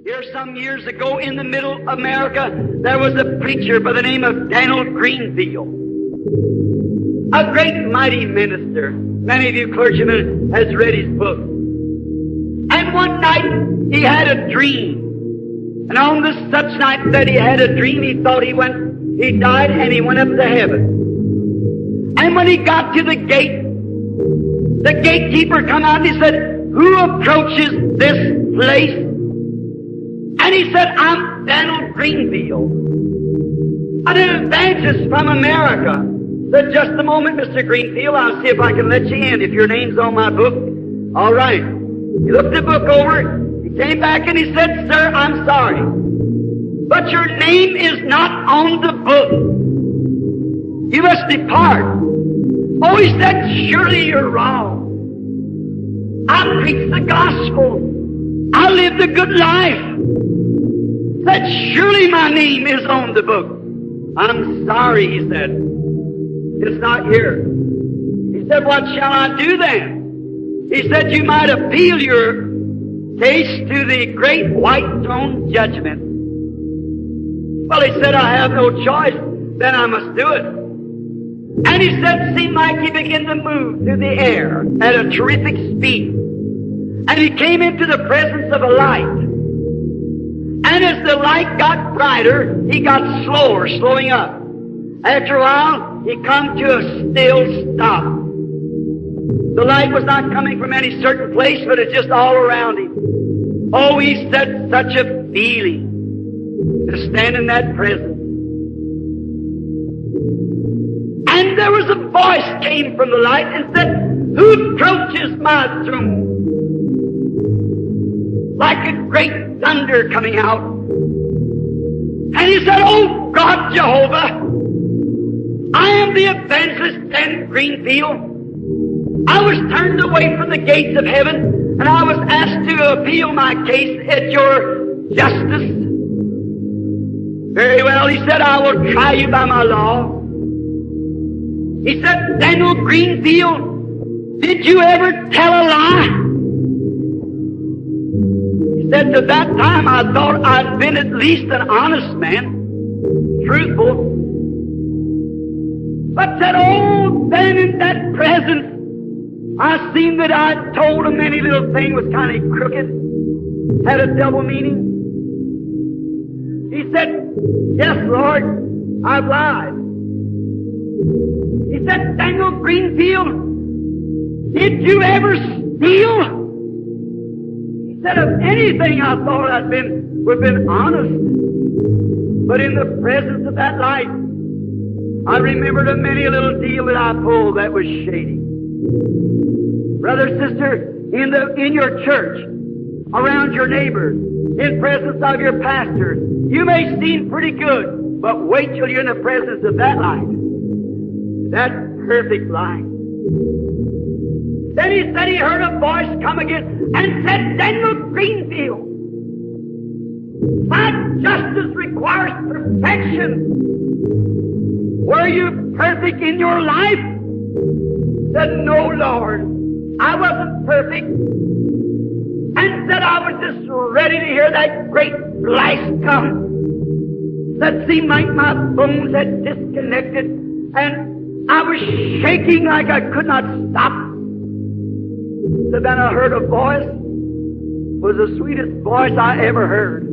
Here some years ago in the middle America, there was a preacher by the name of Daniel Greenfield. A great mighty minister. Many of you clergymen has read his book. And one night he had a dream. And on this such night that he had a dream, he thought he died and he went up to heaven. And when he got to the gate, the gatekeeper come out and he said, "Who approaches this place?" And he said, "I'm Daniel Greenfield, an evangelist from America." Said, "Just a moment, Mr. Greenfield. I'll see if I can let you in if your name's on my book." All right. He looked the book over. He came back and he said, "Sir, I'm sorry, but your name is not on the book. You must depart." Oh, he said, "Surely you're wrong. I preach the gospel. I lived a good life." Said, "Surely my name is on the book." "I'm sorry," he said. "It's not here." He said, "What shall I do then?" He said, "You might appeal your case to the great white throne judgment." Well, he said, "I have no choice. Then I must do it." And he said, it seemed like he began to move through the air at a terrific speed. And he came into the presence of a light. And as the light got brighter, he got slower, slowing up. After a while, he come to a still stop. The light was not coming from any certain place, but it's just all around him. Oh, he said, such a feeling to stand in that presence. And there was a voice came from the light and said, "Who approaches my throne?" Like a great thunder coming out. And he said, "Oh God, Jehovah, I am the evangelist Dan Greenfield. I was turned away from the gates of heaven, and I was asked to appeal my case at your justice." "Very well," he said, "I will try you by my law." He said, "Daniel Greenfield, did you ever tell a lie?" He said, "To that time I thought I'd been at least an honest man, truthful." But said, "Oh, then in that presence, I seen that I'd told a many little thing was kind of crooked, had a double meaning." He said, "Yes, Lord, I've lied." He said, "Daniel Greenfield, did you ever steal?" He said, "Of anything I thought I'd would have been honest. But in the presence of that light, I remembered a many a little deal that I pulled that was shady." Brother, sister, in your church, around your neighbors, in presence of your pastor, you may seem pretty good, but wait till you're in the presence of that light. That perfect light. Then he said he heard a voice come again and said, "Daniel Greenfield, my justice requires perfection. Were you perfect in your life?" Said, "No, Lord, I wasn't perfect." And said, "I was just ready to hear that great blast come. That seemed like my bones had disconnected, and I was shaking like I could not stop." So then I heard a voice. It was the sweetest voice I ever heard.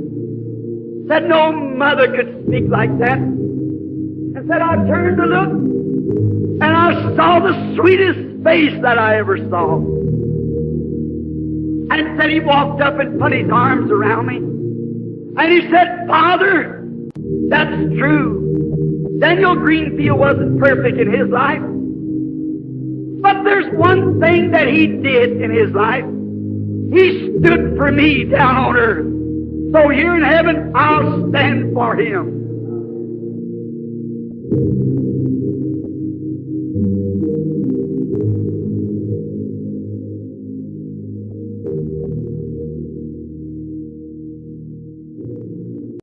Said no mother could speak like that. And said I turned to look, and I saw the sweetest face that I ever saw. And said he walked up and put his arms around me. And he said, "Father, that's true. Daniel Greenfield wasn't perfect in his life. But there's one thing that he did in his life. He stood for me down on earth. So here in heaven, I'll stand for him."